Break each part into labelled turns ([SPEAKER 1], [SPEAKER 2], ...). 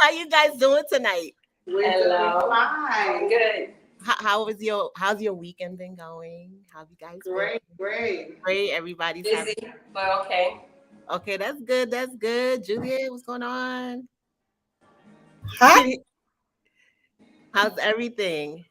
[SPEAKER 1] How you guys doing tonight?
[SPEAKER 2] We're doing fine.
[SPEAKER 3] Good.
[SPEAKER 1] How's your weekend been going? How have you guys been?
[SPEAKER 2] Great.
[SPEAKER 1] Great. Everybody's
[SPEAKER 3] Busy, but okay.
[SPEAKER 1] Okay, that's good. That's good. Juliet, what's going on?
[SPEAKER 4] Hi.
[SPEAKER 1] How's everything?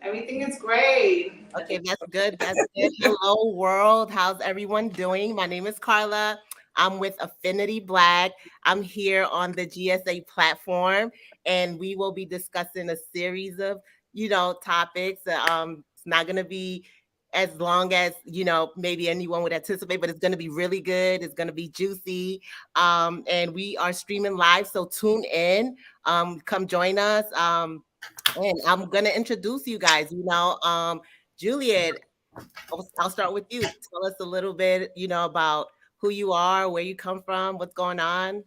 [SPEAKER 2] Everything is great.
[SPEAKER 1] Okay, that's good. That's good. Hello, world. How's everyone doing? My name is Carla. I'm with Affinity Black. I'm here on the GSA platform, and we will be discussing a series of, topics. It's not going to be as long as, maybe anyone would anticipate, but it's going to be really good. It's going to be juicy. And we are streaming live, so tune in. Come join us. And I'm gonna introduce you guys. Juliet, I'll start with you. Tell us a little bit, about who you are, where you come from, what's going on.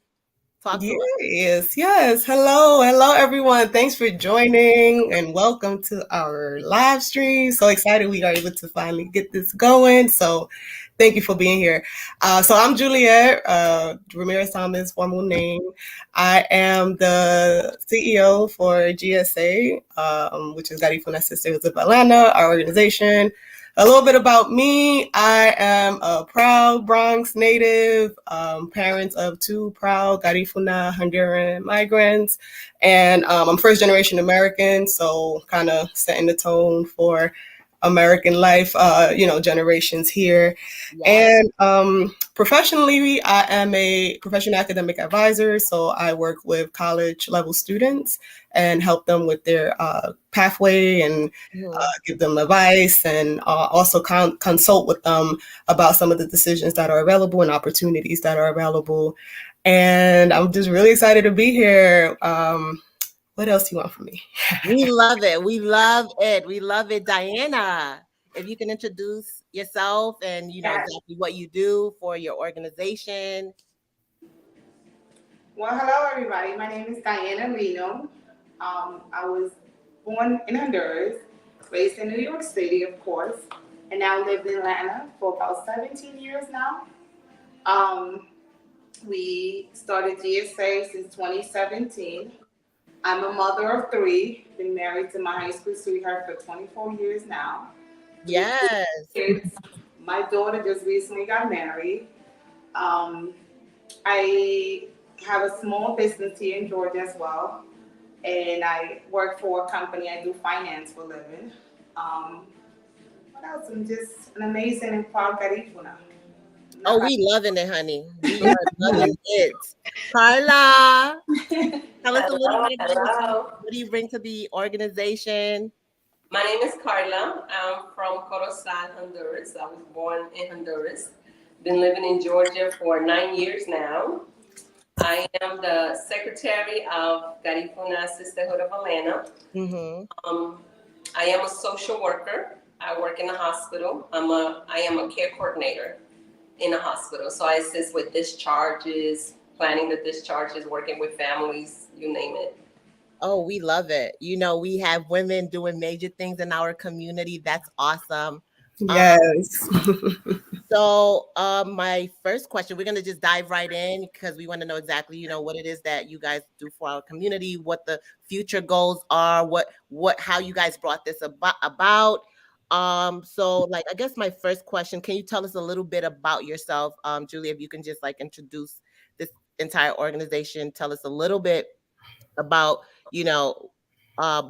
[SPEAKER 1] Talk to us.
[SPEAKER 4] Yes. Hello, everyone. Thanks for joining and welcome to our live stream. So excited we are able to finally get this going. So thank you for being here. So I'm Juliet Ramirez Thomas, formal name. I am the CEO for GSA, which is Garifuna Sisterhood of Atlanta, our organization. A little bit about me. I am a proud Bronx native, parent of two proud Garifuna Honduran migrants, and I'm first generation American, so kind of setting the tone for American life, generations here. Yeah. And professionally, I am a professional academic advisor, so I work with college level students and help them with their pathway and give them advice, and also consult with them about some of the decisions that are available and opportunities that are available. And I'm just really excited to be here. What else do you want from me?
[SPEAKER 1] We love it. We love it. We love it. Diana, if you can introduce yourself and, exactly what you do for your organization.
[SPEAKER 2] Well, hello, everybody. My name is Diana Lino. I was born in Honduras, raised in New York City, of course, and now lived in Atlanta for about 17 years now. We started GSA since 2017. I'm a mother of three, been married to my high school sweetheart for 24 years now.
[SPEAKER 1] Yes.
[SPEAKER 2] My daughter just recently got married. I have a small business here in Georgia as well, and I work for a company. I do finance for a living. What else? I'm just an amazing and proud Garifuna.
[SPEAKER 1] Oh, we loving it, honey. We are loving it. Carla, tell us a little bit about what do you bring to the organization?
[SPEAKER 3] My name is Carla. I'm from Corozal, Honduras. I was born in Honduras. Been living in Georgia for 9 years now. I am the secretary of Garifuna Sisterhood of Atlanta. I am a social worker. I work in a hospital. I am a care coordinator in a hospital. So I assist with discharges, planning the discharges, working with families, you name it.
[SPEAKER 1] Oh, we love it. We have women doing major things in our community. That's awesome.
[SPEAKER 4] Yes.
[SPEAKER 1] So my first question, we're going to just dive right in because we want to know exactly, what it is that you guys do for our community, what the future goals are, how you guys brought this about. So I guess my first question, can you tell us a little bit about yourself? Julia, if you can just introduce this entire organization, tell us a little bit about,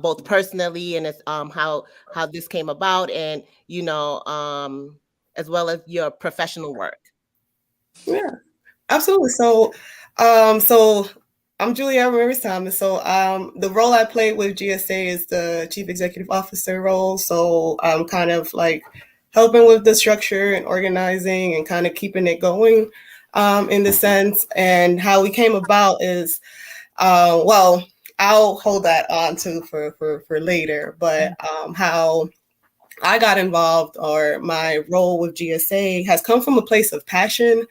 [SPEAKER 1] both personally and how this came about, and as well as your professional work.
[SPEAKER 4] Yeah, absolutely. So I'm Julia Ramirez Thomas. So the role I played with GSA is the Chief Executive Officer role. So I'm kind of helping with the structure and organizing and kind of keeping it going in the sense. And how we came about is, I'll hold that on to for later. But how I got involved, or my role with GSA, has come from a place of passion.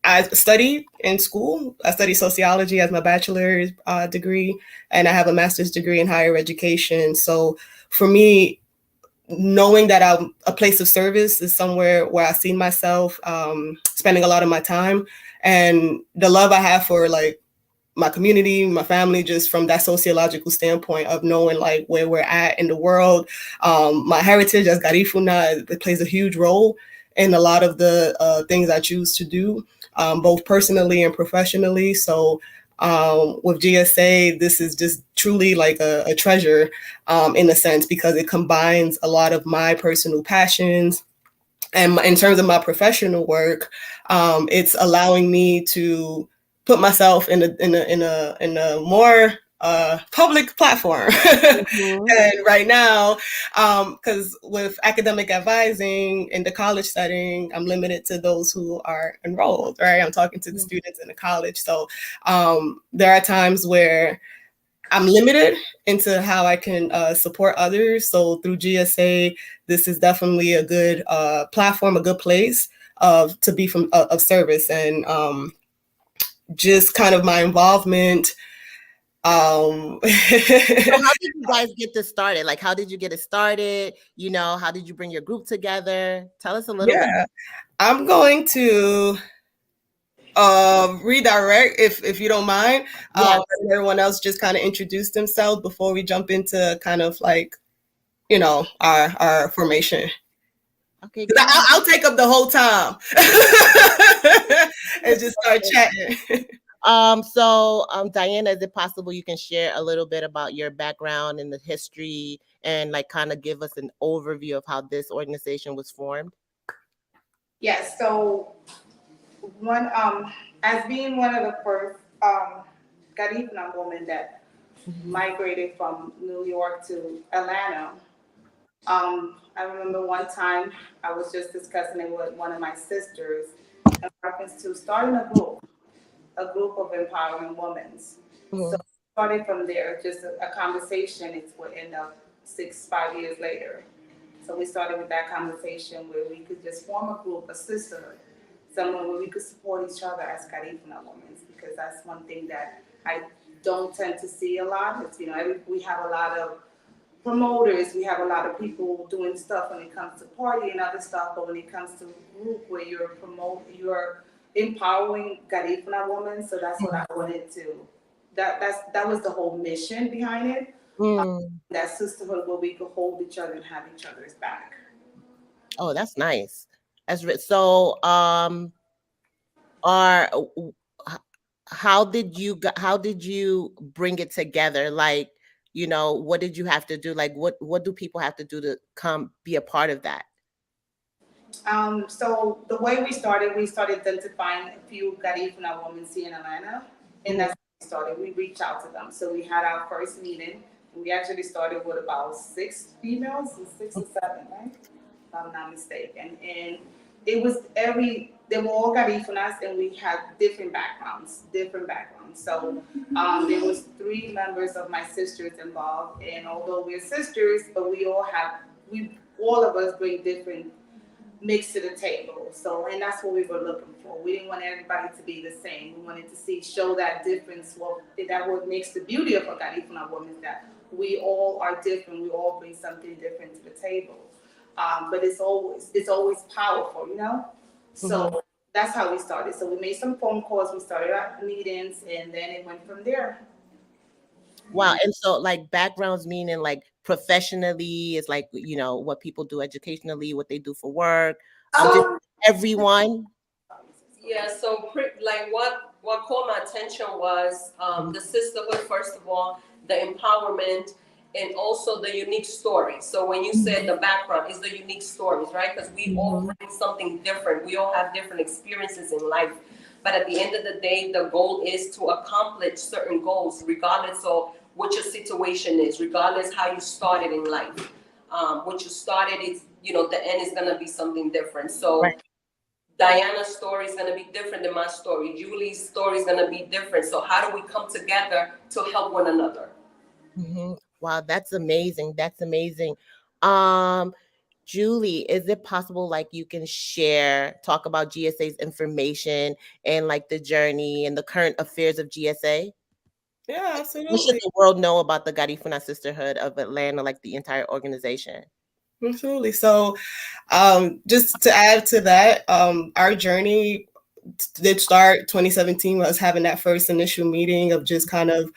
[SPEAKER 4] I studied in school. I studied sociology as my bachelor's degree, and I have a master's degree in higher education. So for me, knowing that a place of service is somewhere where I see myself spending a lot of my time, and the love I have for like my community, my family, just from that sociological standpoint of knowing like where we're at in the world. My heritage as Garifuna, it plays a huge role in a lot of the things I choose to do, both personally and professionally. So with GSA, this is just truly like a treasure in a sense, because it combines a lot of my personal passions. And in terms of my professional work, it's allowing me to put myself in a more public platform.
[SPEAKER 1] Mhm.
[SPEAKER 4] And right now, because with academic advising in the college setting, I'm limited to those who are enrolled. Right, I'm talking to the students in the college, so there are times where I'm limited into how I can support others. So through GSA, this is definitely a good platform, a good place to be of service, and just kind of my involvement.
[SPEAKER 1] So how did you guys get this started? Like, how did you get it started? You know, how did you bring your group together? Tell us a little bit.
[SPEAKER 4] Yeah, I'm going to redirect if you don't mind.
[SPEAKER 1] Yes.
[SPEAKER 4] And everyone else just kind of introduce themselves before we jump into kind of like our formation.
[SPEAKER 1] Okay, go ahead.
[SPEAKER 4] I'll take up the whole time and just start chatting.
[SPEAKER 1] Diana, is it possible you can share a little bit about your background and the history and like kind of give us an overview of how this organization was formed?
[SPEAKER 2] Yes. So one as being one of the first Garifuna women that migrated from New York to Atlanta. I remember one time I was just discussing it with one of my sisters in reference to starting a group of empowering women. So
[SPEAKER 1] Mhm.
[SPEAKER 2] started from there, just a conversation. It would end up 5 years later. So we started with that conversation where we could just form a group, a sisterhood, somewhere where we could support each other as Garifuna women, because that's one thing that I don't tend to see a lot. It's, we have a lot of promoters, we have a lot of people doing stuff when it comes to party and other stuff, but when it comes to group where you're empowering Garifuna women, so that's what I wanted to. That was the whole mission behind it.
[SPEAKER 1] Mm.
[SPEAKER 2] That sisterhood where we could hold each other and have each other's back.
[SPEAKER 1] Oh, that's nice. So. Are h- how did you bring it together? Like, what did you have to do? Like, what do people have to do to come be a part of that?
[SPEAKER 2] So the way we started identifying a few Garifuna women here in Atlanta, and
[SPEAKER 1] Mhm.
[SPEAKER 2] that's how we started. We reached out to them. So we had our first meeting. We actually started with about 6 females, 6 or 7, right? If I'm not mistaken. And it was they were all Garifunas, and we had different backgrounds. So there was 3 members of my sisters involved, and although we're sisters, but we all of us bring different mix to the table. So, and that's what we were looking for. We didn't want everybody to be the same. We wanted to show that difference. Well, that what makes the beauty of a Garifuna woman is that we all are different. We all bring something different to the table. But it's always powerful, you know.
[SPEAKER 1] Mhm.
[SPEAKER 2] So that's how we started. So we made some phone calls. We started our meetings, and then it went from there.
[SPEAKER 1] Wow. And so like backgrounds meaning like professionally is like, what people do educationally, what they do for work. Just
[SPEAKER 2] Um,
[SPEAKER 1] everyone.
[SPEAKER 3] Yeah, so like what caught my attention was the sisterhood, first of all, the empowerment, and also the unique stories. So when you said the background is the unique stories, right? Because we all
[SPEAKER 1] Mhm.
[SPEAKER 3] bring something different. We all have different experiences in life. But at the end of the day, the goal is to accomplish certain goals, regardless of what your situation is, regardless how you started in life. What you started is, the end is gonna be something different.
[SPEAKER 1] Right.
[SPEAKER 3] So Diana's story is going to be different than my story. Julie's story is going to be different. So how do we come together to help one another?
[SPEAKER 1] Wow, that's amazing. That's amazing. Um, Julie, is it possible like you can talk about GSA's information and like the journey and the current affairs of GSA?
[SPEAKER 4] Yeah,
[SPEAKER 1] What should
[SPEAKER 4] absolutely.
[SPEAKER 1] the world know about the Garifuna Sisterhood of Atlanta, like the entire organization?
[SPEAKER 4] Absolutely. So, just to add to that, our journey did start 2017 was having that first initial meeting of just kind of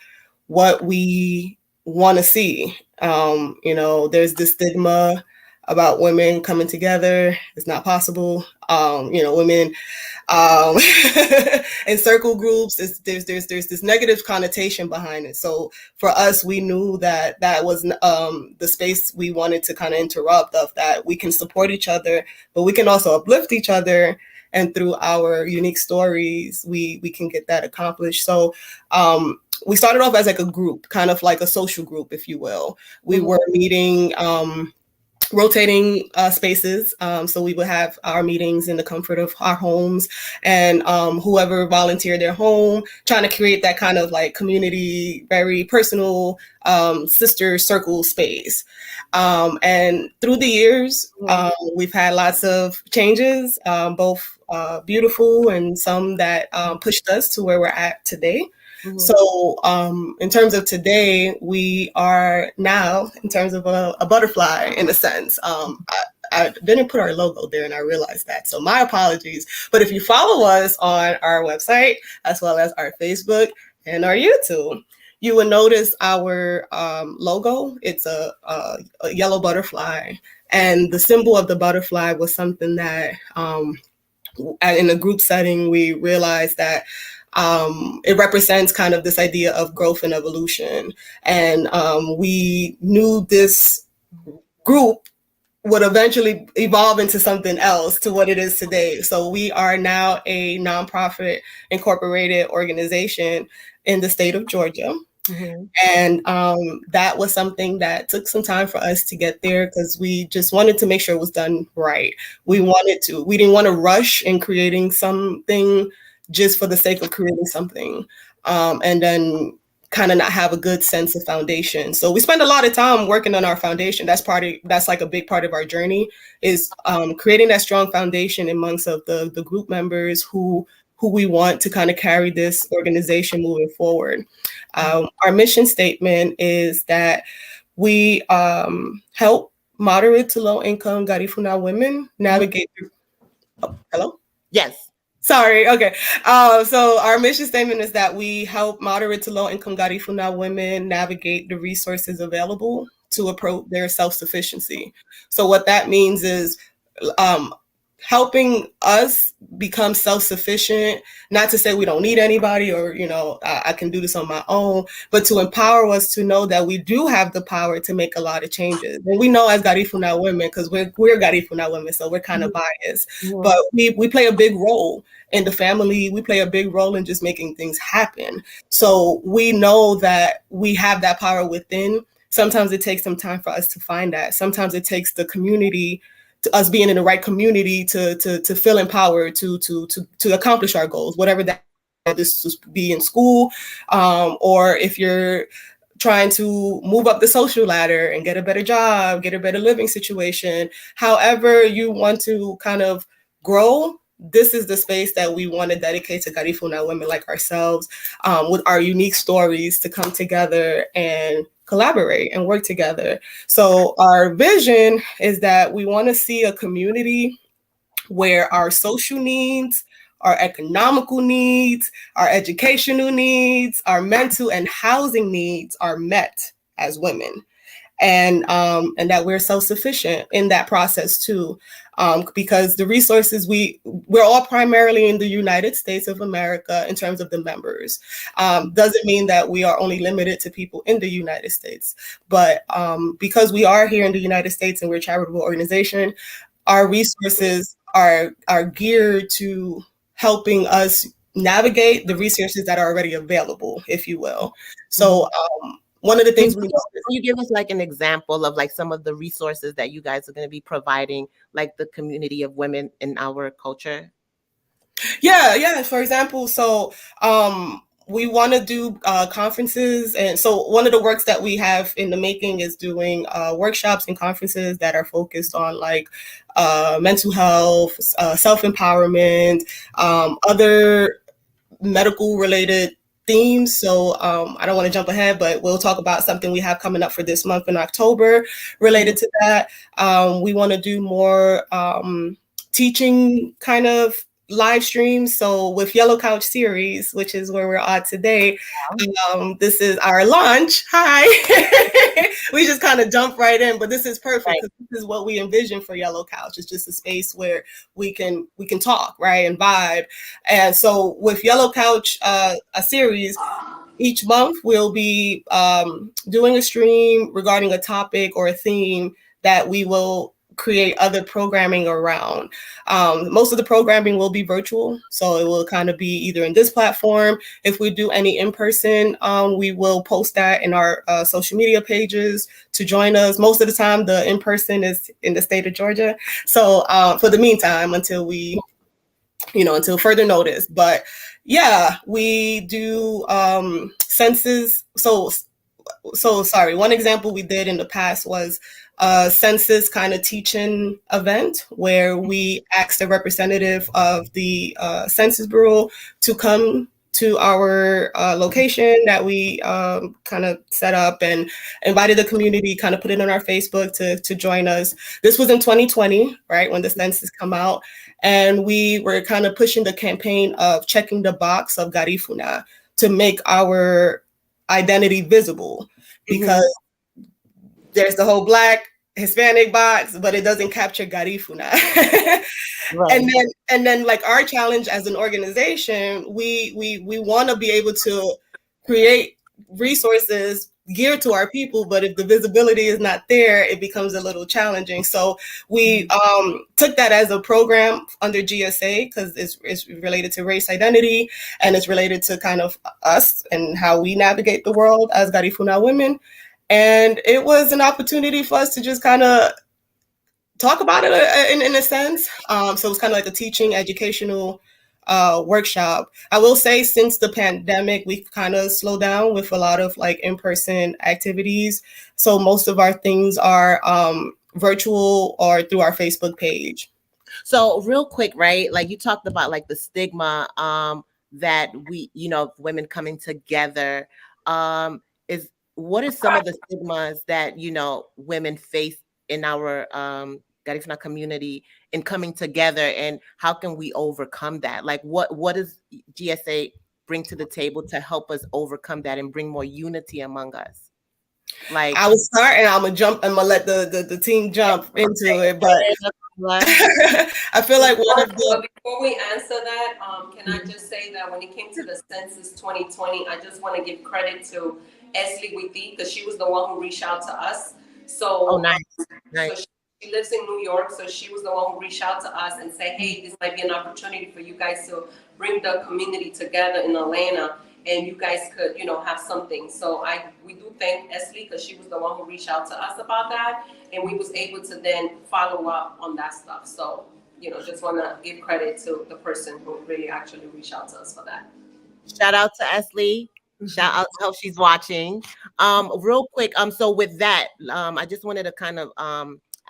[SPEAKER 4] what we want to see. There's this stigma about women coming together. It's not possible. Women um, in circle groups. There's this negative connotation behind it. So for us, we knew that was the space we wanted to kind of interrupt. Of that, we can support each other, but we can also uplift each other. And through our unique stories, we can get that accomplished. So we started off as like a group, kind of like a social group, if you will. We were meeting rotating spaces. So we would have our meetings in the comfort of our homes, and whoever volunteered their home, trying to create that kind of like community, very personal sister circle space. And through the years, we've had lots of changes, both beautiful and some that pushed us to where we're at today. So in terms of today, we are now, in terms of a butterfly, in a sense. I didn't put our logo there, and I realized that. So my apologies. But if you follow us on our website, as well as our Facebook and our YouTube, you will notice our logo. It's a yellow butterfly. And the symbol of the butterfly was something that in a group setting, we realized that it represents kind of this idea of growth and evolution. And we knew this group would eventually evolve into something else to what it is today. So we are now a nonprofit incorporated organization in the state of Georgia. And that was something that took some time for us to get there, because we just wanted to make sure it was done right. We didn't want to rush in creating something just for the sake of creating something, and then kind of not have a good sense of foundation. So we spend a lot of time working on our foundation. That's like a big part of our journey, is creating that strong foundation amongst of the group members who we want to kind of carry this organization moving forward. Our mission statement is that we help moderate to low income Garifuna women navigate through. Oh, hello?
[SPEAKER 1] Yes.
[SPEAKER 4] Sorry. Okay. So our mission statement is that we help moderate to low income Garifuna women navigate the resources available to approach their self-sufficiency. So what that means is helping us become self-sufficient, not to say we don't need anybody or, I can do this on my own, but to empower us to know that we do have the power to make a lot of changes. And we know as Garifuna women, because we're Garifuna women, so we're kind of biased, but we play a big role in the family. We play a big role in just making things happen. So we know that we have that power within. Sometimes it takes some time for us to find that. Sometimes it takes the community, to us being in the right community to feel empowered to accomplish our goals, whatever that this is, be in school, or if you're trying to move up the social ladder and get a better job, get a better living situation, however you want to kind of grow. This is the space that we want to dedicate to Garifuna women like ourselves, with our unique stories, to come together and collaborate and work together. So our vision is that we want to see a community where our social needs, our economical needs, our educational needs, our mental and housing needs are met as women. And that we're self-sufficient in that process too, because the resources we're all primarily in the United States of America in terms of the members. Doesn't mean that we are only limited to people in the United States, but because we are here in the United States and we're a charitable organization, our resources are geared to helping us navigate the resources that are already available, if you will. So one of the things
[SPEAKER 1] can you give us like an example of like some of the resources that you guys are going to be providing, like the community of women in our culture?
[SPEAKER 4] Yeah. For example, so we want to do conferences, and so one of the works that we have in the making is doing workshops and conferences that are focused on like mental health, self-empowerment, other medical related themes. So I don't want to jump ahead, but we'll talk about something we have coming up for this month in October related to that. We want to do more teaching kind of live streams. So with Yellow Couch series, which is where we're at today, this is our launch. Hi. We just kind of jump right in, but this is perfect because this is what we envision for Yellow Couch. It's just a space where we can talk, right, and vibe. And so with Yellow Couch, a series, each month we'll be doing a stream regarding a topic or a theme that we will create other programming around. Most of the programming will be virtual, so it will kind of be either in this platform. If we do any in person, we will post that in our social media pages to join us. Most of the time, the in person is in the state of Georgia. So for the meantime, until further notice. But yeah, we do census. So sorry. One example we did in the past was a census kind of teaching event where we asked a representative of the Census Bureau to come to our location that we kind of set up and invited the community, kind of put it on our Facebook to join us. This was in 2020, right, when the census come out. And we were kind of pushing the campaign of checking the box of Garifuna to make our identity visible, because there's the whole Black Hispanic box, but it doesn't capture Garifuna.
[SPEAKER 1] Right.
[SPEAKER 4] And then like our challenge as an organization, we want to be able to create resources geared to our people, but if the visibility is not there, it becomes a little challenging. So we took that as a program under GSA because it's related to race identity, and it's related to kind of us and how we navigate the world as Garifuna women. And it was an opportunity for us to just kind of talk about it in a sense. So it was kind of like a teaching, educational workshop. I will say since the pandemic, we've kind of slowed down with a lot of like in-person activities. So most of our things are virtual or through our Facebook page.
[SPEAKER 1] So real quick, right? Like you talked about like the stigma that women coming together is what is some of the stigmas that women face in our Garifuna community in coming together, and how can we overcome that? Like what does GSA bring to the table to help us overcome that and bring more unity among us? Like
[SPEAKER 4] I will start and I'm gonna let the team jump into it, but I feel like one of the
[SPEAKER 3] before we answer that, can I just say that when it came to the census 2020, I just want to give credit to Esli Witi because she was the one who reached out to us. So,
[SPEAKER 1] nice.
[SPEAKER 3] So she lives in New York, so she was the one who reached out to us and said, "Hey, this might be an opportunity for you guys to bring the community together in Atlanta, and you guys could, have something." So we do thank Esli because she was the one who reached out to us about that, and we was able to then follow up on that stuff. So, just want to give credit to the person who really actually reached out to us for that.
[SPEAKER 1] Shout out to Esli. Shout out, hope she's watching. Real quick, so with that, I just wanted to kind of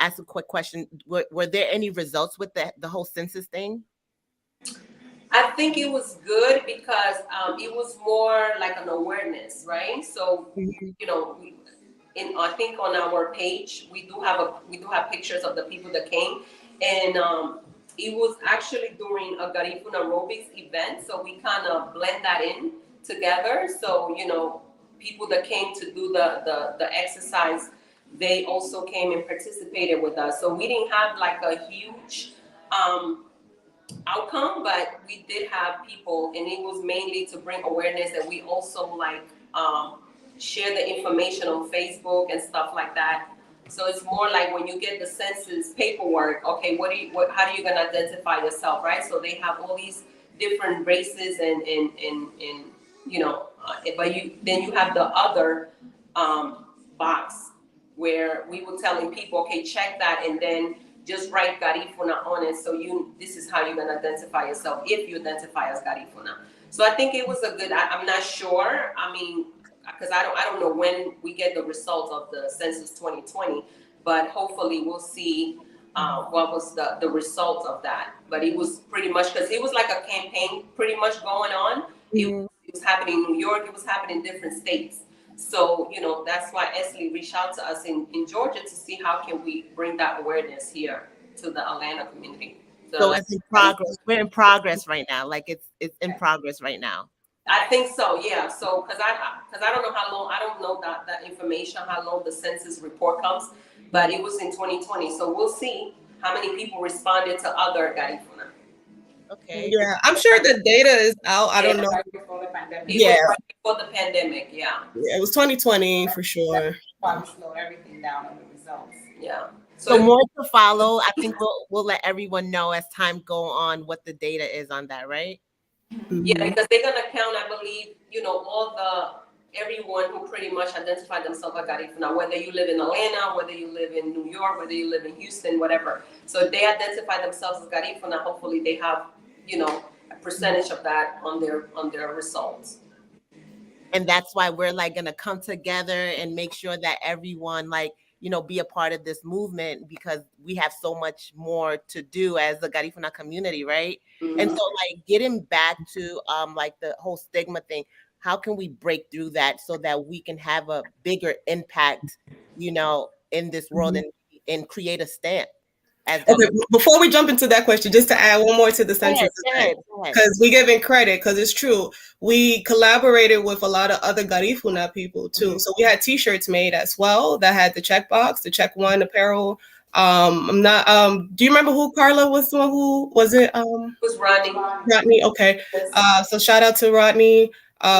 [SPEAKER 1] ask a quick question. Were there any results with the whole census thing?
[SPEAKER 3] I think it was good because it was more like an awareness, right? So, I think on our page we do have pictures of the people that came, and it was actually during a Garifuna aerobics event, so we kind of blend that in together. So people that came to do the exercise, they also came and participated with us. So we didn't have like a huge outcome, but we did have people, and it was mainly to bring awareness, and we also share the information on Facebook and stuff like that. So it's more like when you get the census paperwork, okay, how are you gonna identify yourself, right? So they have all these different races and but then you have the other box where we were telling people, okay, check that and then just write Garifuna on it. So this is how you're gonna identify yourself if you identify as Garifuna. So I think it was a good. I'm not sure. I mean, because I don't know when we get the results of the census 2020, but hopefully we'll see what was the result of that. But it was pretty much because it was like a campaign pretty much going on,
[SPEAKER 4] Mhm.
[SPEAKER 3] It was happening in New York. It was happening in different states. So, that's why Esley reached out to us in Georgia to see how can we bring that awareness here to the Atlanta community. The
[SPEAKER 1] So
[SPEAKER 3] Atlanta
[SPEAKER 1] it's in
[SPEAKER 3] Garifuna.
[SPEAKER 1] progress. We're in progress right now. Like it's in progress right now.
[SPEAKER 3] I think so, yeah. So, because I don't know how long, I don't know that information, how long the census report comes, but it was in 2020. So we'll see how many people responded to other Garifuna.
[SPEAKER 1] Okay.
[SPEAKER 4] Yeah, I'm sure the data is out. I
[SPEAKER 3] Yeah,
[SPEAKER 4] don't know.
[SPEAKER 2] Right before the pandemic.
[SPEAKER 3] it
[SPEAKER 4] Yeah,
[SPEAKER 3] was right before the pandemic. Yeah,
[SPEAKER 4] it was 2020 for
[SPEAKER 2] That's
[SPEAKER 4] sure.
[SPEAKER 2] why we slowed everything down on the results.
[SPEAKER 3] yeah.
[SPEAKER 1] So
[SPEAKER 3] So
[SPEAKER 1] more to follow. I think we'll let everyone know as time go on what the data is on that, right?
[SPEAKER 3] yeah,
[SPEAKER 4] Mhm.
[SPEAKER 3] because they're gonna count, I believe, all everyone who pretty much identify themselves as Garifuna, whether you live in Atlanta, whether you live in New York, whether you live in Houston, whatever. So if they identify themselves as Garifuna, hopefully they have, a percentage of that on their results.
[SPEAKER 1] And that's why we're like gonna come together and make sure that everyone like be a part of this movement because we have so much more to do as the Garifuna community, right? And
[SPEAKER 3] Mhm.
[SPEAKER 1] so like getting back to like the whole stigma thing, how can we break through that so that we can have a bigger impact, in this world
[SPEAKER 4] Mhm.
[SPEAKER 1] and create a stamp as
[SPEAKER 4] Okay,
[SPEAKER 1] Garifuna?
[SPEAKER 4] before we jump into that question, just to add one more to the
[SPEAKER 1] Go ahead,
[SPEAKER 4] census
[SPEAKER 1] go
[SPEAKER 4] effect,
[SPEAKER 1] ahead, go ahead.
[SPEAKER 4] because we giving credit, because it's true. We collaborated with a lot of other Garifuna people too. So we had T-shirts made as well that had the checkbox, the check one apparel. I'm not. Do you remember who Carla was? The one who was it?
[SPEAKER 3] Who's running?
[SPEAKER 4] Rodney. Okay.
[SPEAKER 3] Yes.
[SPEAKER 4] So shout out to Rodney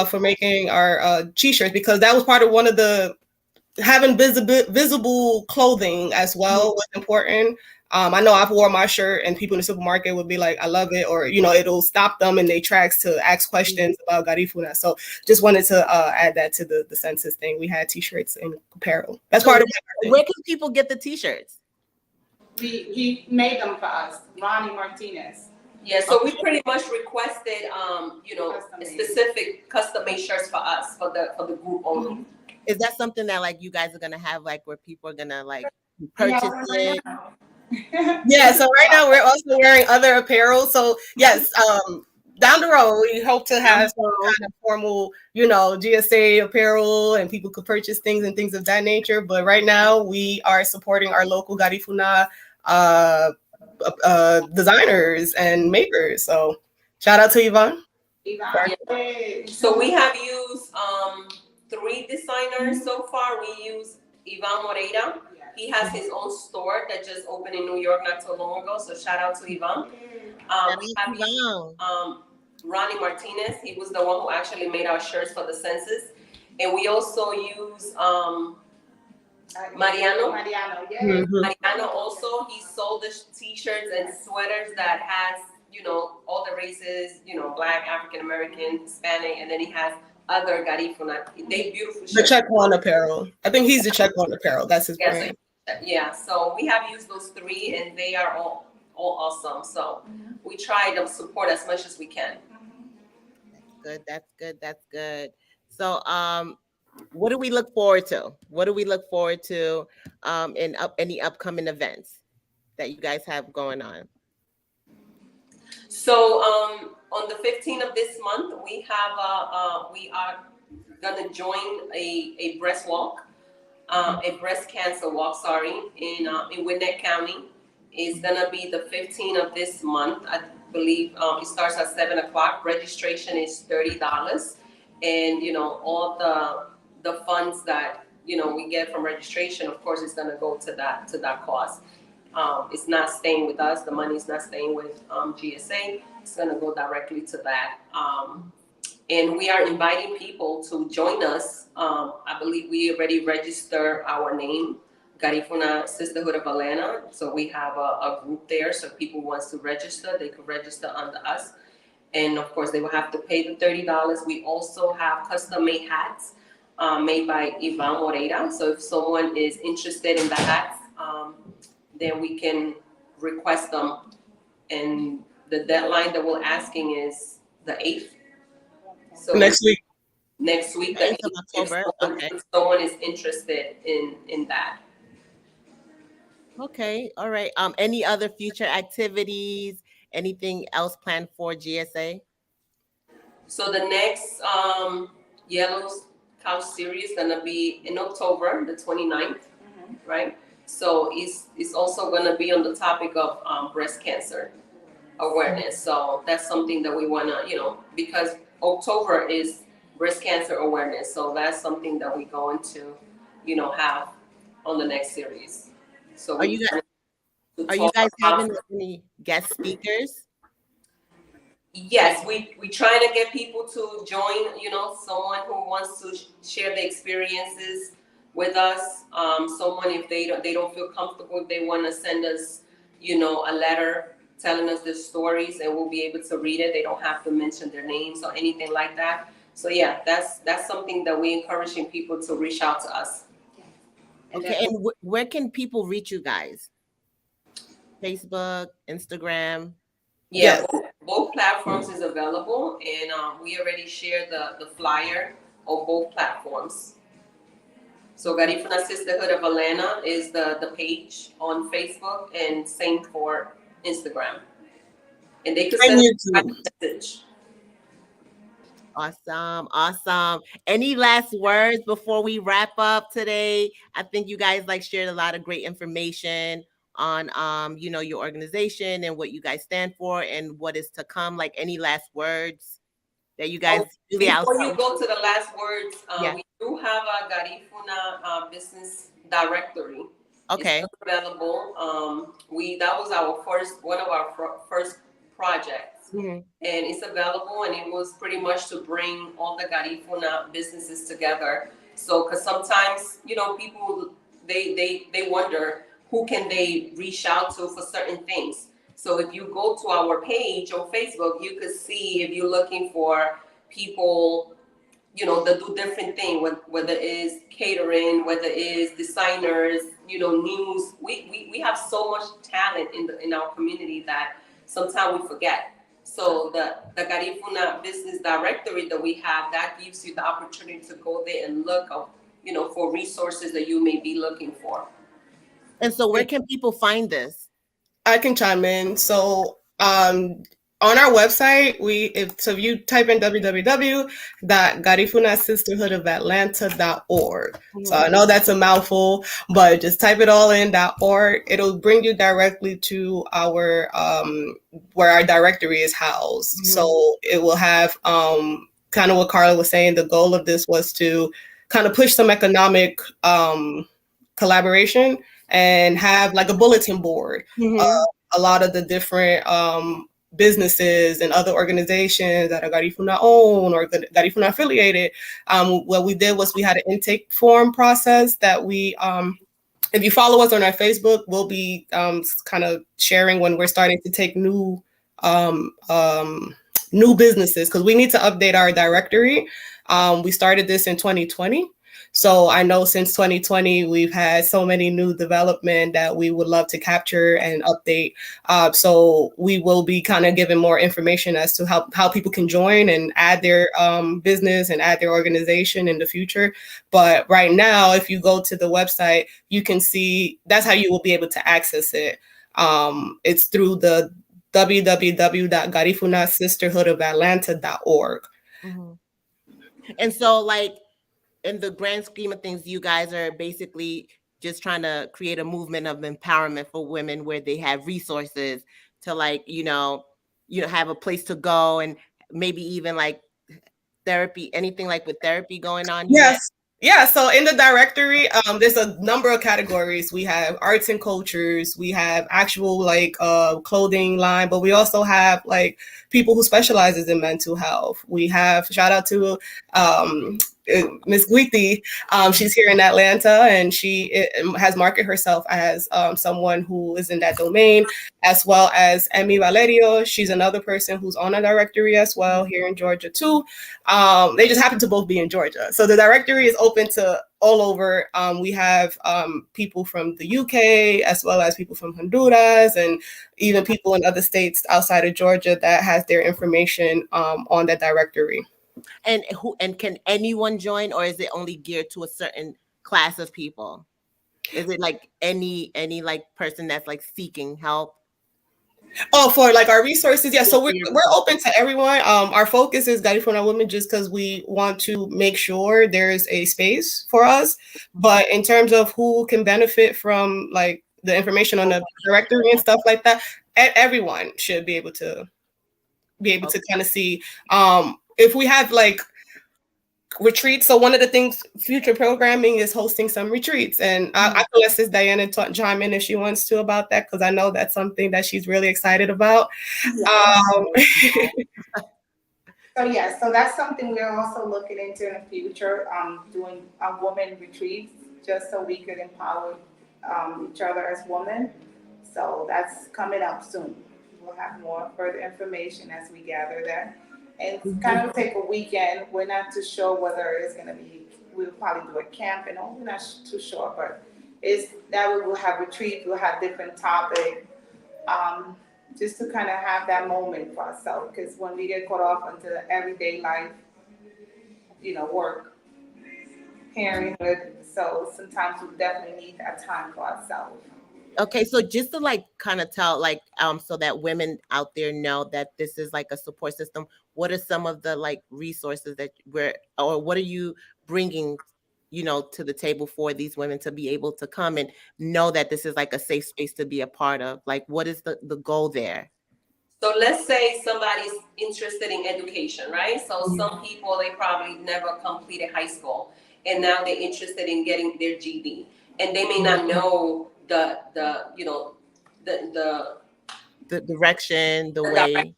[SPEAKER 4] for making our T-shirts because that was part of one of the having visible clothing as well was important. I know I've wore my shirt and people in the supermarket would be like, I love it, or it'll stop them in their tracks to ask questions about Garifuna. So just wanted to add that to the census thing. We had T-shirts and apparel. That's
[SPEAKER 1] So
[SPEAKER 4] part of my
[SPEAKER 1] where
[SPEAKER 4] marketing.
[SPEAKER 1] can people get the t-shirts?
[SPEAKER 2] He made them for us, Ronnie Martinez.
[SPEAKER 3] Yeah, so we pretty much requested,
[SPEAKER 2] Custom made.
[SPEAKER 3] specific custom made shirts for us for the group only.
[SPEAKER 1] Is that something that like you guys are gonna have like where people are gonna like
[SPEAKER 2] We have
[SPEAKER 1] purchase
[SPEAKER 2] one
[SPEAKER 1] it?
[SPEAKER 2] right now.
[SPEAKER 4] Yeah, so right now we're also wearing other apparel. So yes, down the road we hope to
[SPEAKER 1] Down
[SPEAKER 4] have
[SPEAKER 1] the
[SPEAKER 4] some
[SPEAKER 1] road.
[SPEAKER 4] kind of formal, GSA apparel and people could purchase things and things of that nature. But right now we are supporting our local Garifuna uh, designers and makers. So shout out to Yvonne.
[SPEAKER 2] Yvonne.
[SPEAKER 3] Yeah.
[SPEAKER 2] Hey.
[SPEAKER 3] So we have used three designers so far. We use Ivan Moreira. He has his own store that just opened in New York not too long ago. So shout out to Ivan.
[SPEAKER 1] That
[SPEAKER 3] We
[SPEAKER 1] is
[SPEAKER 3] have used
[SPEAKER 1] Yvonne.
[SPEAKER 3] Ronnie Martinez. He was the one who actually made our shirts for the census. And we also use Mariano.
[SPEAKER 2] Mariano, yes.
[SPEAKER 4] Mhm.
[SPEAKER 3] Mariano also, he sold the t-shirts and sweaters that has, all the races, Black, African American, Hispanic, and then he has other Garifuna. They beautiful
[SPEAKER 4] The
[SPEAKER 3] shirts.
[SPEAKER 4] check one apparel. I think he's the check one apparel. That's his
[SPEAKER 3] Yeah,
[SPEAKER 4] brand.
[SPEAKER 3] so we have used those three and they are all awesome. So we try to support as much as we can.
[SPEAKER 1] Good. That's good. That's good. So what do we look forward to? What do we look forward to in any upcoming events that you guys have going on?
[SPEAKER 3] So on the 15th of this month, we are gonna join a breast walk. A breast cancer walk, sorry, in Gwinnett County. It's gonna be the 15th of this month. I believe it starts at 7 o'clock. Registration is $30, and all the funds that we get from registration, of course, is gonna go to that cause. It's not staying with us. The money is not staying with GSA. It's gonna go directly to that. And we are inviting people to join us. I believe we already registered our name, Garifuna Sisterhood of Atlanta. So we have a group there. So if people wants to register, they could register under us. And of course, they will have to pay the $30. We also have custom made hats made by Ivan Moreira. So if someone is interested in the hats, then we can request them. And the deadline that we're asking is the 8th. So
[SPEAKER 4] Next week.
[SPEAKER 3] next week,
[SPEAKER 1] The
[SPEAKER 3] the
[SPEAKER 1] 8th of
[SPEAKER 3] 8th,
[SPEAKER 1] October. Okay.
[SPEAKER 3] if someone is interested in that.
[SPEAKER 1] Okay. All right. Any other future activities? Anything else planned for GSA?
[SPEAKER 3] So the next Yellow Couch series is gonna be in October, the 29th, right? So it's also gonna be on the topic of breast cancer awareness. So that's something that we wanna, because October is breast cancer awareness. So that's something that we're going to, have on the next series. So
[SPEAKER 1] Are
[SPEAKER 3] we
[SPEAKER 1] you
[SPEAKER 3] plan to
[SPEAKER 1] are you
[SPEAKER 3] talk
[SPEAKER 1] guys
[SPEAKER 3] about.
[SPEAKER 1] having any guest speakers?
[SPEAKER 3] Yes, we trying to get people to join. Someone who wants to share the experiences with us. Someone if they don't feel comfortable, if they want to send us, a letter telling us their stories, and we'll be able to read it. They don't have to mention their names or anything like that. So yeah, that's something that we encouraging people to reach out to us.
[SPEAKER 1] Okay, and where can people reach you guys? Facebook, Instagram.
[SPEAKER 3] Yeah,
[SPEAKER 4] Yes.
[SPEAKER 3] both platforms is available, and we already shared the flyer on both platforms. So Garifuna Sisterhood of Atlanta is the page on Facebook, and same for Instagram. And they could
[SPEAKER 4] And
[SPEAKER 3] send us
[SPEAKER 4] YouTube.
[SPEAKER 3] a message.
[SPEAKER 1] Awesome, awesome. Any last words before we wrap up today? I think you guys like shared a lot of great information on your organization and what you guys stand for and what is to come. Like any last words that you guys
[SPEAKER 3] Oh,
[SPEAKER 1] really
[SPEAKER 3] before
[SPEAKER 1] outside?
[SPEAKER 3] you go to the last words,
[SPEAKER 1] Yeah.
[SPEAKER 3] we do have a Garifuna business directory. It's
[SPEAKER 1] Okay.
[SPEAKER 3] still available. We that was our one of our first projects,
[SPEAKER 1] Mhm.
[SPEAKER 3] and it's available. And it was pretty much to bring all the Garifuna businesses together. So, because sometimes people they wonder who can they reach out to for certain things. So if you go to our page on Facebook, you could see if you're looking for people, that do different things, whether it is catering, whether it is designers, news. We have so much talent in our community that sometimes we forget. So the Garifuna business directory that we have, that gives you the opportunity to go there and look up, for resources that you may be looking for.
[SPEAKER 1] And so where can people find this?
[SPEAKER 4] I can chime in. So, on our website, if you type in www.garifunasisterhoodofatlanta.org. So
[SPEAKER 1] Mhm.
[SPEAKER 4] I know that's a mouthful, but just type it all in .org. It'll bring you directly to our where our directory is housed.
[SPEAKER 1] Mhm.
[SPEAKER 4] So it will have kind of what Carla was saying. The goal of this was to kind of push some economic collaboration and have like a bulletin board
[SPEAKER 1] Mhm.
[SPEAKER 4] a lot of the different businesses and other organizations that are Garifuna owned or Garifuna affiliated. What we did was we had an intake form process that if you follow us on our Facebook, we'll be kind of sharing when we're starting to take um, um, new businesses because we need to update our directory. We started this in 2020. So I know since 2020, we've had so many new development that we would love to capture and update. So we will be kind of giving more information as to how people can join and add their business and add their organization in the future. But right now, if you go to the website, you can see that's how you will be able to access it. It's through the www.garifunasisterhoodofatlanta.org.
[SPEAKER 1] Mhm. And so like in the grand scheme of things, you guys are basically just trying to create a movement of empowerment for women where they have resources to like, have a place to go and maybe even like therapy, anything like with therapy going on here.
[SPEAKER 4] Yes. Yeah. So in the directory, there's a number of categories. We have arts and cultures. We have actual like clothing line, but we also have like people who specializes in mental health. We have shout out to um, Miss Guiti. She's here in Atlanta, and she has marketed herself as someone who is in that domain, as well as Emmy Valerio. She's another person who's on a directory as well here in Georgia too. They just happen to both be in Georgia. So the directory is open to all over. We have people from the UK as well as people from Honduras and even people in other states outside of Georgia that has their information on that directory.
[SPEAKER 1] And can anyone join, or is it only geared to a certain class of people? Is it like any like person that's like seeking help?
[SPEAKER 4] Oh, for like our resources, yeah. So
[SPEAKER 1] For
[SPEAKER 4] we're
[SPEAKER 1] your
[SPEAKER 4] we're
[SPEAKER 1] resources.
[SPEAKER 4] open to everyone. Our focus is Garifuna Women, just because we want to make sure there's a space for us. But in terms of who can benefit from like the information on the directory and stuff like that, everyone should be able to kind of see. If we have like retreats. So one of the things future programming is hosting some retreats, and I can let Sis Diana chime in if she wants to about that, because I know that's something that she's really excited about. Um,
[SPEAKER 2] So yeah, so that's something we're also looking into in the future, doing women retreats, just so we could empower each other as women. So that's coming up soon. We'll have more further information as we gather that. And it's kind of take a weekend. We're not too sure whether it's going to be. We'll probably do a camp and all. We're not too sure, but it's that we will have retreats. We'll have different topics. Um, just to kind of have that moment for ourselves. Because when we get caught off into the everyday life, work, parenthood, so sometimes we definitely need that time for ourselves.
[SPEAKER 1] Okay, so just to like kind of tell like so that women out there know that this is like a support system, what are some of the like resources that we're, or what are you bringing, to the table for these women to be able to come and know that this is like a safe space to be a part of? Like, what is the goal there?
[SPEAKER 3] So let's say somebody's interested in education, right? So some people, they probably never completed high school, and now they're interested in getting their GD, and they may not know the
[SPEAKER 1] The direction, the
[SPEAKER 3] the
[SPEAKER 1] way.
[SPEAKER 3] directions,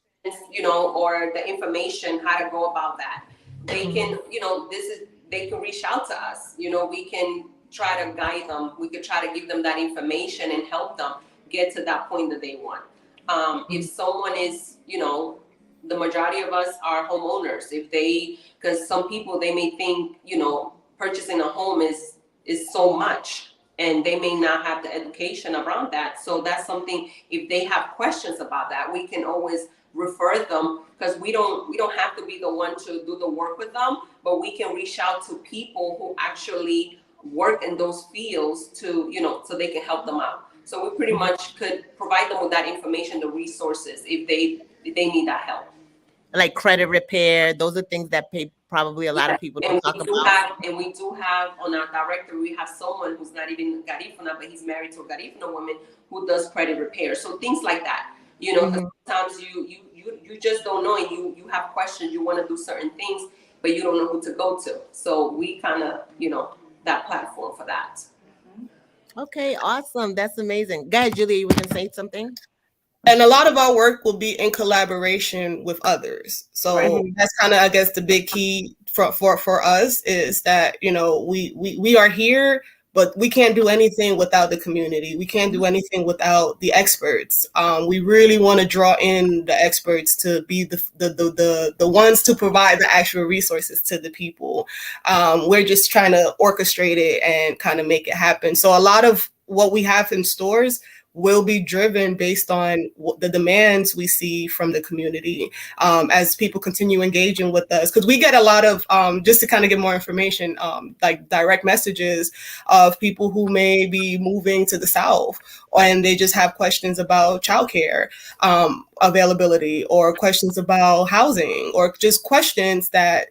[SPEAKER 3] or the information how to go about that. They can, they can reach out to us. We can try to guide them. We could try to give them that information and help them get to that point that they want. If someone is, the majority of us are homeowners. Because some people, they may think, purchasing a home is so much, and they may not have the education around that. So that's something, if they have questions about that, we can always refer them, because we don't have to be the one to do the work with them, but we can reach out to people who actually work in those fields to, so they can help them out. So we pretty much could provide them with that information, the resources, if they need that help.
[SPEAKER 1] Like credit repair, those are things that probably a lot
[SPEAKER 3] Yeah,
[SPEAKER 1] of people don't talk about.
[SPEAKER 3] and we do have on our directory, we have someone who's not even Garifuna, but he's married to a Garifuna woman who does credit repair. So things like that, sometimes you just don't know, and you have questions, you want to do certain things, but you don't know who to go to. So we kind of, that platform for that.
[SPEAKER 1] Okay, awesome. That's amazing. Guys, Julia, you were going to say something?
[SPEAKER 4] and a lot of our work will be in collaboration with others. So that's kind of, I guess, the big key for us is that, we are here, but we can't do anything without the community. We can't do anything without the experts. We really want to draw in the experts to be the ones to provide the actual resources to the people. We're just trying to orchestrate it and kind of make it happen. So a lot of what we have in stores will be driven based on the demands we see from the community, as people continue engaging with us. Because we get a lot of, just to kind of get more information, like direct messages of people who may be moving to the South, and they just have questions about childcare availability, or questions about housing, or just questions that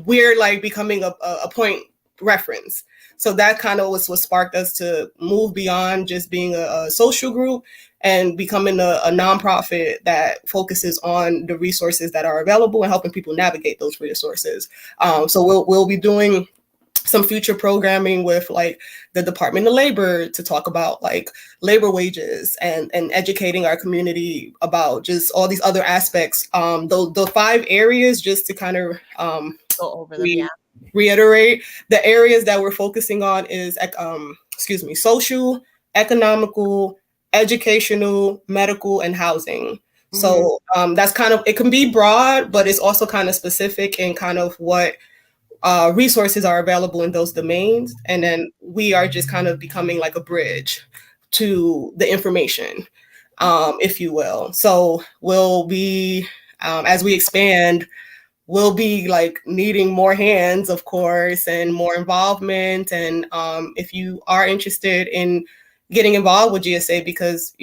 [SPEAKER 4] we're like becoming a point reference. So that kind of was what sparked us to move beyond just being a social group and becoming a nonprofit that focuses on the resources that are available and helping people navigate those resources. So we'll be doing some future programming with like the Department of Labor to talk about like labor wages, and educating our community about just all these other aspects. The 5 areas, just to kind of
[SPEAKER 1] Go over them, yeah.
[SPEAKER 4] reiterate, the areas that we're focusing on is social, economical, educational, medical, and housing. So that's kind of, it can be broad, but it's also kind of specific in kind of what resources are available in those domains. And then we are just kind of becoming like a bridge to the information, if you will. So we'll be, as we expand, we'll be like needing more hands, of course, and more involvement. And if you are interested in getting involved with GSA because,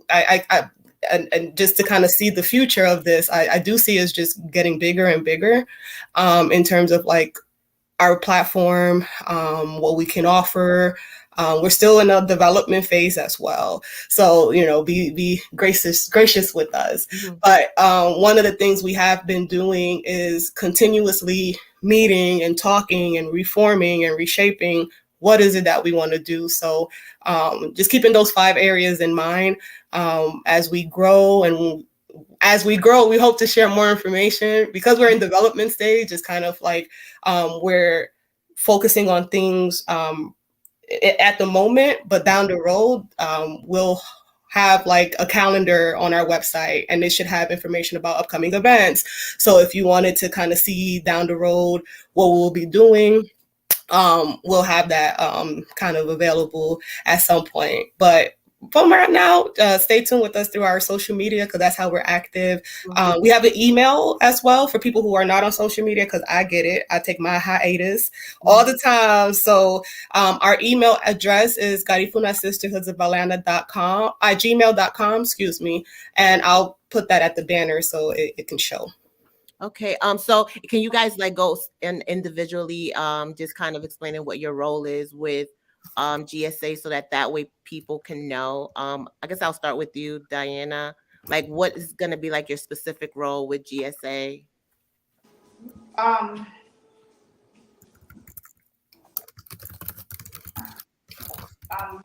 [SPEAKER 4] I and just to kind of see the future of this, I do see us just getting bigger and bigger in terms of like our platform, what we can offer. We're still in a development phase as well, so be gracious with us.
[SPEAKER 1] Mm-hmm.
[SPEAKER 4] But one of the things we have been doing is continuously meeting and talking and reforming and reshaping what is it that we want to do. So just keeping those 5 areas in mind as we grow. And as we grow, we hope to share more information because we're in development stage. It's kind of like we're focusing on things at the moment, but down the road, we'll have like a calendar on our website, and it should have information about upcoming events. So if you wanted to kind of see down the road what we'll be doing, we'll have that kind of available at some point. But from right now, stay tuned with us through our social media because that's how we're active. We have an email as well for people who are not on social media because I get it. I take my hiatus all the time. So our email address is gmail.com, excuse me. And I'll put that at the banner so it can show.
[SPEAKER 1] Okay. So can you guys like go and individually just kind of explaining what your role is with GSA so that way people can know? I guess I'll start with you, Diana. Like what is gonna be like your specific role with GSA?
[SPEAKER 2] Um, um,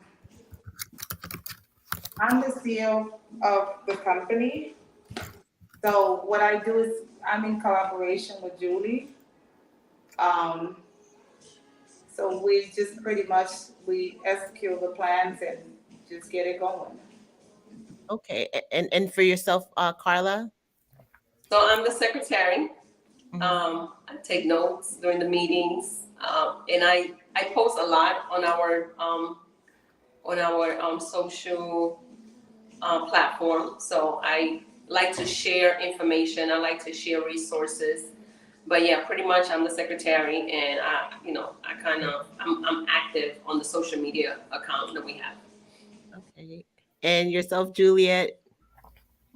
[SPEAKER 2] I'm the CEO of the company. So what I do is I'm in collaboration with Julie. Um, so we just pretty much we execute the plans and just get it going.
[SPEAKER 1] Okay. And for yourself, Carla?
[SPEAKER 3] So I'm the secretary.
[SPEAKER 1] Mhm.
[SPEAKER 3] I take notes during the meetings, and I post a lot on our social platform. So I like to share information. I like to share resources. But yeah, pretty much I'm the secretary, and I'm active on the social media account that we have.
[SPEAKER 1] Okay. And yourself, Juliet?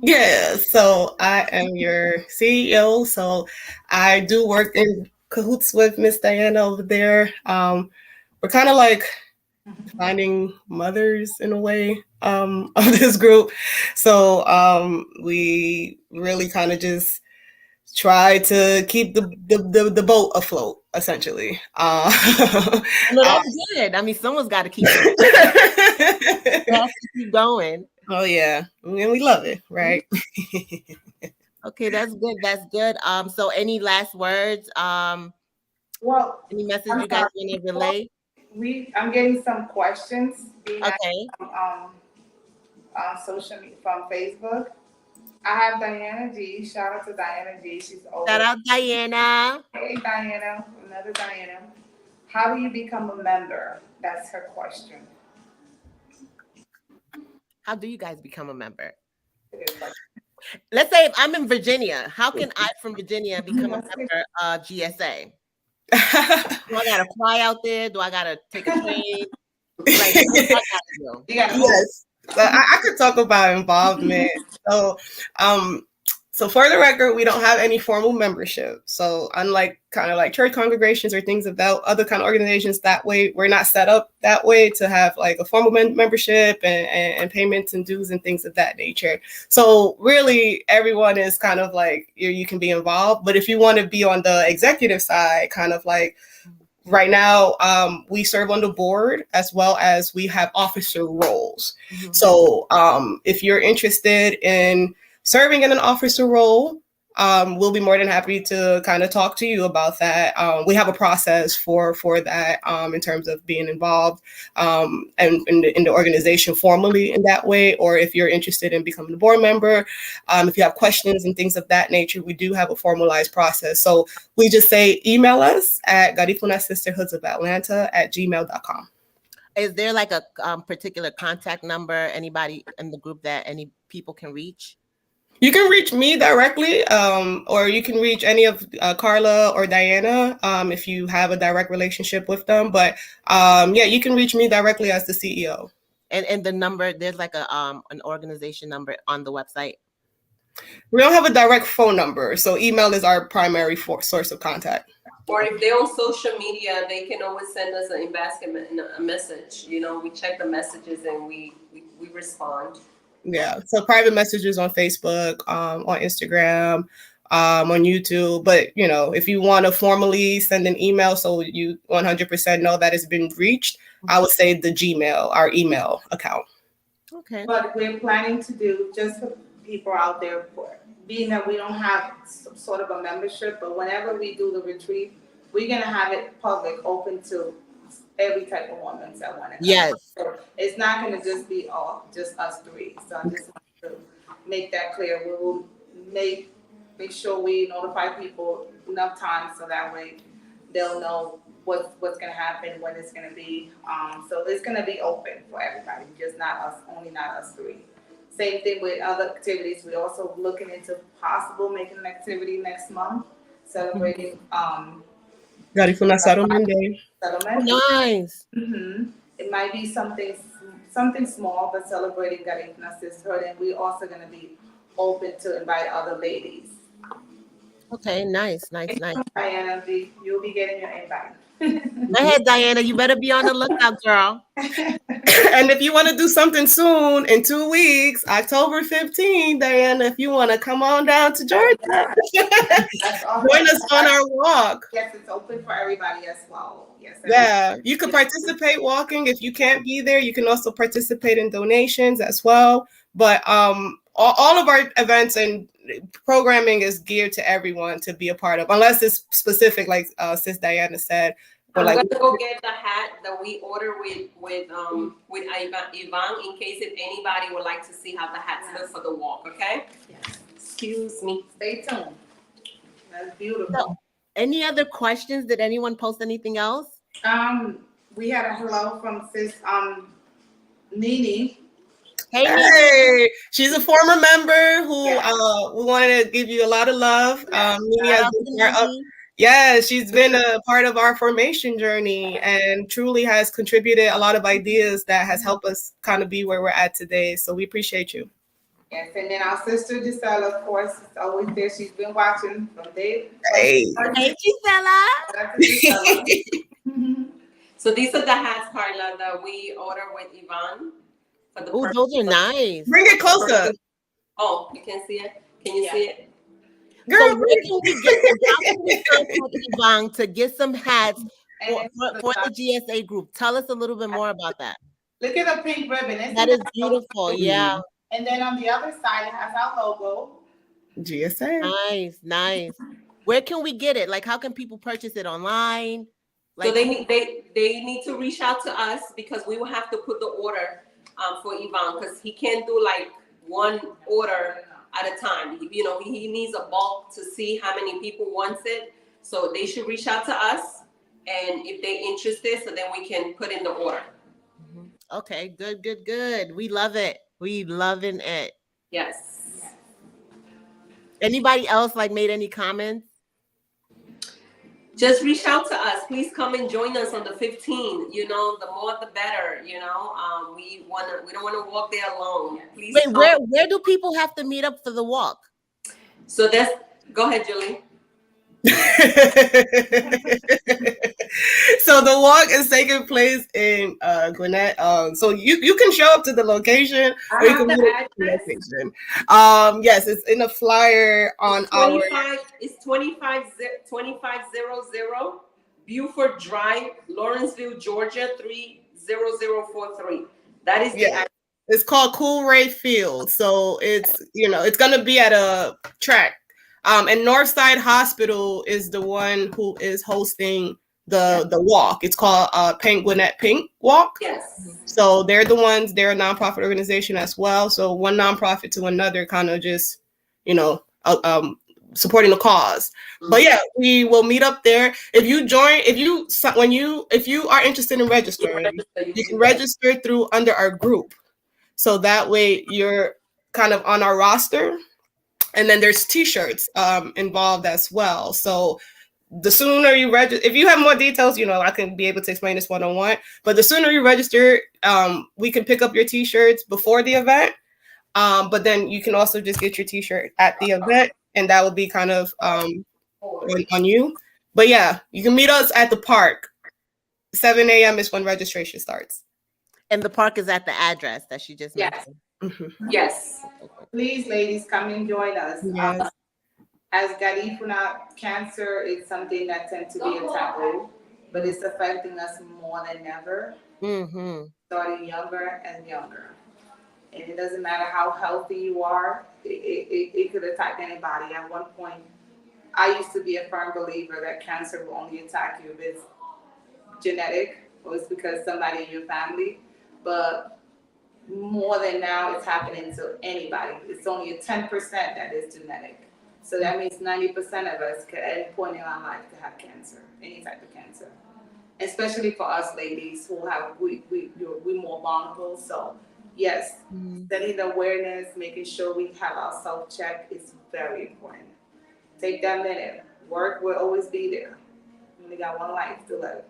[SPEAKER 4] Yeah, so I am your CEO. So I do work in cahoots with Miss Diana over there. We're kind of like finding mothers in a way of this group. So we really kind of just try to keep the boat afloat, essentially.
[SPEAKER 1] No, that's good. I mean, someone's got to keep it. It has to keep going.
[SPEAKER 4] Oh yeah, and we love it, right?
[SPEAKER 1] Okay, that's good. That's good. So any last words?
[SPEAKER 2] Well,
[SPEAKER 1] Any message
[SPEAKER 2] I'm
[SPEAKER 1] you guys
[SPEAKER 2] sorry.
[SPEAKER 1] want to relay?
[SPEAKER 2] I'm getting some questions being asked
[SPEAKER 1] Okay.
[SPEAKER 2] from on social media from Facebook. I have Diana G. Shout out to Diana G. She's over.
[SPEAKER 1] Shout out Diana.
[SPEAKER 2] Hey Diana, another Diana. How do you become a member? That's her question.
[SPEAKER 1] How do you guys become a member?
[SPEAKER 2] It is like,
[SPEAKER 1] Let's say if I'm in Virginia, how can I from Virginia become a member of GSA? Do I gotta fly out there? Do I gotta take a train? Like, what do I gotta do?
[SPEAKER 2] you got
[SPEAKER 4] Yes. So I could talk about involvement. So, so for the record, we don't have any formal membership. So unlike kind of like church congregations or things of that other kind of organizations, that way we're not set up that way to have like a formal membership and payments and dues and things of that nature. So really, everyone is kind of like you can be involved. But if you want to be on the executive side, kind of like right now, we serve on the board as well as we have officer roles.
[SPEAKER 1] Mhm.
[SPEAKER 4] So if you're interested in serving in an officer role, we'll be more than happy to kind of talk to you about that. We have a process for that in terms of being involved and in the organization formally in that way. Or if you're interested in becoming a board member, if you have questions and things of that nature, we do have a formalized process. So we just say email us at Garifuna Sisterhoods of Atlanta @gmail.com.
[SPEAKER 1] Is there like a particular contact number, anybody in the group that any people can reach?
[SPEAKER 4] You can reach me directly, or you can reach any of Carla or Diana if you have a direct relationship with them. But yeah, you can reach me directly as the CEO.
[SPEAKER 1] And the number, there's like a an organization number on the website.
[SPEAKER 4] We don't have a direct phone number, so email is our primary source of contact.
[SPEAKER 3] Or if they're on social media, they can always send us a message. You know, we check the messages and we respond.
[SPEAKER 4] Yeah, so private messages on Facebook, on Instagram, on YouTube. But you know, if you want to formally send an email, so you 100% know that it's been reached, I would say the Gmail, our email account.
[SPEAKER 1] Okay.
[SPEAKER 2] But we're planning to do, just for people out there, for being that we don't have some sort of a membership, but whenever we do the retreat, we're gonna have it public, open to every type of woman that want to come.
[SPEAKER 1] Yes.
[SPEAKER 2] So it's not gonna just be all just us three. So I just want to make that clear. We will make sure we notify people enough time so that way they'll know what's gonna happen, when it's gonna be. So it's gonna be open for everybody, just not us, only not us three. Same thing with other activities. We're also looking into possible making an activity next month, celebrating
[SPEAKER 4] Garifuna Settlement Day.
[SPEAKER 2] settlement.
[SPEAKER 1] Nice.
[SPEAKER 2] It might be something small, but celebrating Garifuna Sisterhood, and we're also gonna be open to invite other ladies.
[SPEAKER 1] Okay, nice.
[SPEAKER 2] Diana, you'll be getting your invite.
[SPEAKER 1] Go ahead, Diana. You better be on the lookout, girl.
[SPEAKER 4] And if you want to do something soon, in 2 weeks, October 15th, Diana, if you want to come on down to Georgia, join us on our walk.
[SPEAKER 2] Yes, it's open for everybody as well. Yes.
[SPEAKER 4] Yeah, you can participate walking. If you can't be there, you can also participate in donations as well. But all of our events and programming is geared to everyone to be a part of, unless it's specific, like Sis Diana said.
[SPEAKER 3] I'm
[SPEAKER 4] like,
[SPEAKER 3] gonna go get the hat that we order with Ivan, in case if anybody would like to see how the hats look for the walk. Okay.
[SPEAKER 2] Yes.
[SPEAKER 3] Excuse me.
[SPEAKER 2] Stay tuned. That's beautiful.
[SPEAKER 1] So, any other questions? Did anyone post anything else?
[SPEAKER 2] We had a hello from Sis Nini.
[SPEAKER 1] Hey,
[SPEAKER 4] hey, she's a former member who we wanted to give you a lot of love. Nini has been she's been a part of our formation journey and truly has contributed a lot of ideas that has helped us kind of be where we're at today. So we appreciate you.
[SPEAKER 2] Yes, and then our sister Gisela, of course, is always there. She's been watching from day.
[SPEAKER 4] Hey,
[SPEAKER 1] Gisela.
[SPEAKER 3] So these are the hats, Carla, that we order with Ivan.
[SPEAKER 1] Oh, those are nice.
[SPEAKER 4] Bring it closer.
[SPEAKER 3] Oh, you can see it? Can you see it?
[SPEAKER 1] Girl, so where can we contact Yvonne to get some hats for the GSA group? Tell us a little bit more about that.
[SPEAKER 2] Look at the pink ribbon.
[SPEAKER 1] That is beautiful. Yeah.
[SPEAKER 2] And then on the other side, it has our logo.
[SPEAKER 4] GSA.
[SPEAKER 1] Nice. Where can we get it? Like, how can people purchase it online? Like,
[SPEAKER 3] so they need to reach out to us because we will have to put the order for Ivan because he can't do like one order at a time. He needs a bulk to see how many people wants it. So they should reach out to us, and if they're interested, so then we can put in the order.
[SPEAKER 1] Okay, good. We love it. We loving it.
[SPEAKER 3] Yes.
[SPEAKER 1] Anybody else made any comments?
[SPEAKER 3] Just reach out to us. Please come and join us on the 15th. The more the better. We don't want to walk there alone. Please.
[SPEAKER 1] Wait, where do people have to meet up for the walk?
[SPEAKER 3] So go ahead, Julie.
[SPEAKER 4] So the walk is taking place in Gwinnett. So you can show up to the location or you can meet at the location. Yes, it's in a flyer on
[SPEAKER 3] It's 2500 Buford Drive, Lawrenceville, Georgia 30043. That is the address.
[SPEAKER 4] It's called Cool Ray Field. So it's gonna be at a track. And Northside Hospital is the one who is hosting the walk. It's called Gwinnett Pink Walk.
[SPEAKER 3] Yes.
[SPEAKER 4] So they're a nonprofit organization as well. So one nonprofit to another, kind of just supporting the cause. Mm-hmm. But yeah, we will meet up there. If you are interested in registering, you can register under our group. So that way you're kind of on our roster. And then there's t-shirts involved as well. So the sooner you register, if you have more details, I can be able to explain this one-on-one. But the sooner you register, we can pick up your t-shirts before the event. But then you can also just get your t-shirt at the event, and that would be kind of on you. But yeah, you can meet us at the park. 7 a.m. is when registration starts.
[SPEAKER 1] And the park is at the address that she just
[SPEAKER 2] Yes.
[SPEAKER 1] mentioned.
[SPEAKER 3] Yes.
[SPEAKER 2] Please, ladies, come and join us.
[SPEAKER 4] Yes.
[SPEAKER 2] As Garifuna, cancer is something that tends to be a taboo, but it's affecting us more than ever, starting younger and younger. And it doesn't matter how healthy you are, it could attack anybody. At one point, I used to be a firm believer that cancer will only attack you if it's genetic or it's because somebody in your family. But more than now, it's happening to anybody. It's only a 10% that is genetic. So that means 90% of us could at any point in our life to have cancer, any type of cancer. Especially for us ladies who have we're more vulnerable. So yes, setting the awareness, making sure we have our self-check is very important. Take that minute. Work will always be there. You only got one life to live.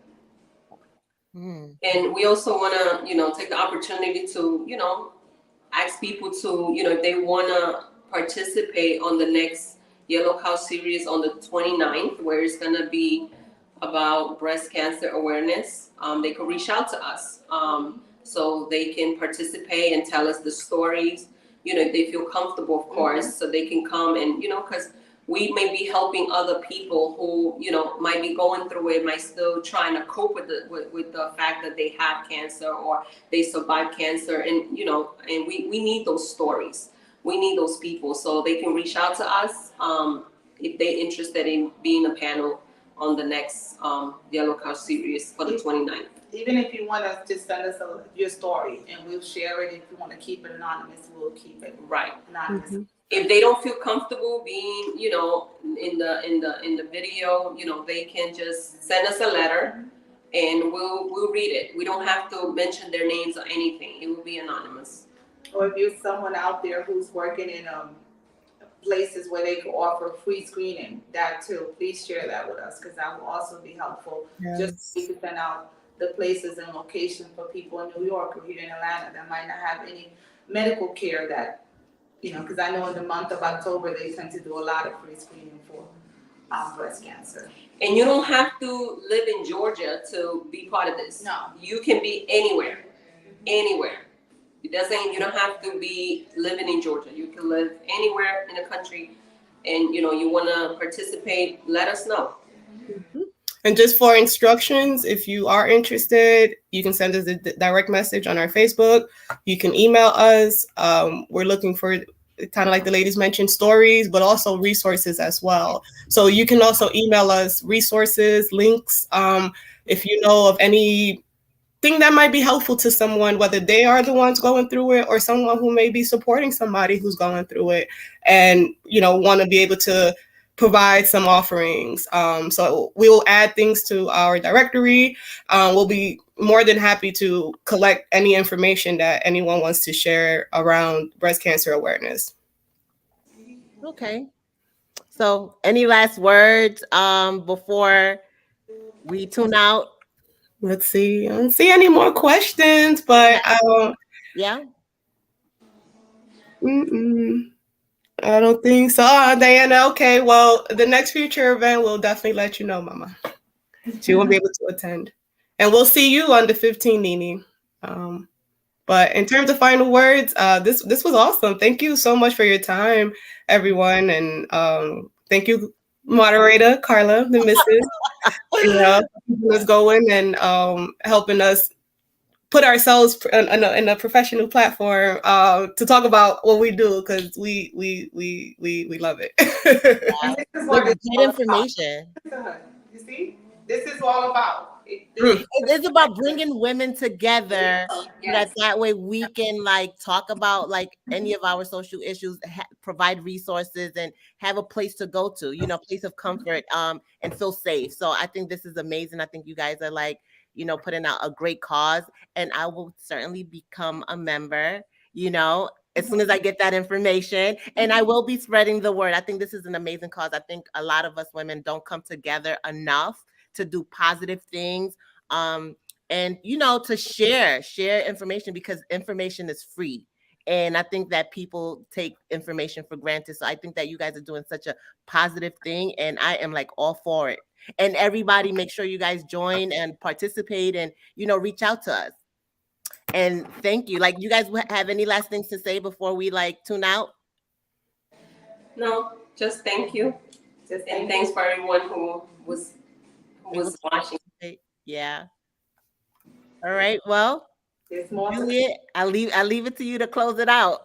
[SPEAKER 3] And we also want to, take the opportunity to, ask people to, if they want to participate on the next Yellow Cow series on the 29th, where it's going to be about breast cancer awareness. They can reach out to us so they can participate and tell us the stories, if they feel comfortable, of course, so they can come and, because we may be helping other people who, might be going through it, might still trying to cope with the fact that they have cancer or they survived cancer. And, and we need those stories. We need those people. So they can reach out to us if they're interested in being a panel on the next Yellow Cow series for the 29th.
[SPEAKER 2] Even if you want to just send us your story and we'll share it. If you want to keep it anonymous, we'll keep it anonymous.
[SPEAKER 3] If they don't feel comfortable being, in the video, they can just send us a letter and we'll read it. We don't have to mention their names or anything. It will be anonymous.
[SPEAKER 2] Or if you're someone out there who's working in places where they can offer free screening, that too, please share that with us because that will also be helpful.
[SPEAKER 4] Yes.
[SPEAKER 2] Just so we can send out the places and location for people in New York or here in Atlanta that might not have any medical care that, because I know in the month of October they tend to do a lot of free screening for breast cancer.
[SPEAKER 3] And you don't have to live in Georgia to be part of this.
[SPEAKER 2] No.
[SPEAKER 3] You can be anywhere. It doesn't. You don't have to be living in Georgia. You can live anywhere in the country, and you want to participate. Let us know.
[SPEAKER 4] And just for instructions, if you are interested, you can send us a direct message on our Facebook. You can email us. We're looking for, kind of like the ladies mentioned, stories, but also resources as well. So you can also email us resources, links. If you know of any thing that might be helpful to someone, whether they are the ones going through it or someone who may be supporting somebody who's going through it and, want to be able to provide some offerings. So we will add things to our directory. We'll be more than happy to collect any information that anyone wants to share around breast cancer awareness.
[SPEAKER 1] Okay. So any last words before we tune out?
[SPEAKER 4] Let's see. I don't see any more questions, but
[SPEAKER 1] yeah.
[SPEAKER 4] I don't think so. Diana, okay. Well, the next future event, we'll definitely let you know, Mama. She won't be able to attend. And we'll see you on the 15th, Nini. But in terms of final words, this was awesome. Thank you so much for your time, everyone. And thank you, moderator Carla, the missus, keeping us going and helping us put ourselves in a professional platform to talk about what we do because we love it.
[SPEAKER 2] This is what
[SPEAKER 1] Good information.
[SPEAKER 2] You see, this is all about.
[SPEAKER 1] It's about bringing women together so that way we can talk about any of our social issues, provide resources, and have a place to go to, place of comfort, and feel safe. So I think this is amazing. I think you guys are putting out a great cause, and I will certainly become a member, as soon as I get that information. And I will be spreading the word. I think this is an amazing cause. I think a lot of us women don't come together enough to do positive things. Um, and to share information, because information is free. And I think that people take information for granted. So I think that you guys are doing such a positive thing, and I am like all for it. And everybody, make sure you guys join and participate, and reach out to us. And thank you. Like, you guys have any last things to say before we like tune out?
[SPEAKER 3] No, just thank you. And thanks for everyone who was watching.
[SPEAKER 1] Yeah. All right. Well,
[SPEAKER 2] There's more to
[SPEAKER 1] Juliet, I leave it to you to close it out.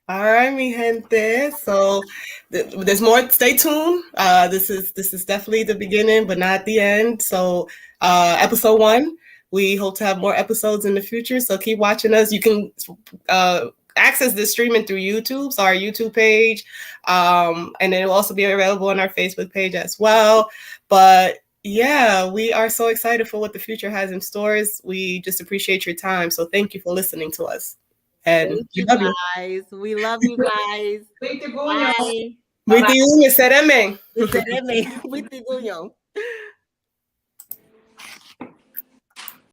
[SPEAKER 4] All right, mi gente. So there's more. Stay tuned. This is definitely the beginning, but not the end. So episode 1. We hope to have more episodes in the future. So keep watching us. You can access this streaming through YouTube, so our YouTube page, and it will also be available on our Facebook page as well. But yeah, we are so excited for what the future has in stores. We just appreciate your time. So thank you for listening to us. And
[SPEAKER 1] Thank
[SPEAKER 4] we
[SPEAKER 1] you
[SPEAKER 4] love you.
[SPEAKER 1] guys. We love you guys.
[SPEAKER 2] Wait to go.
[SPEAKER 1] Bye.
[SPEAKER 4] Muy bien, sereme.
[SPEAKER 1] Sereme. Muy tiguyo.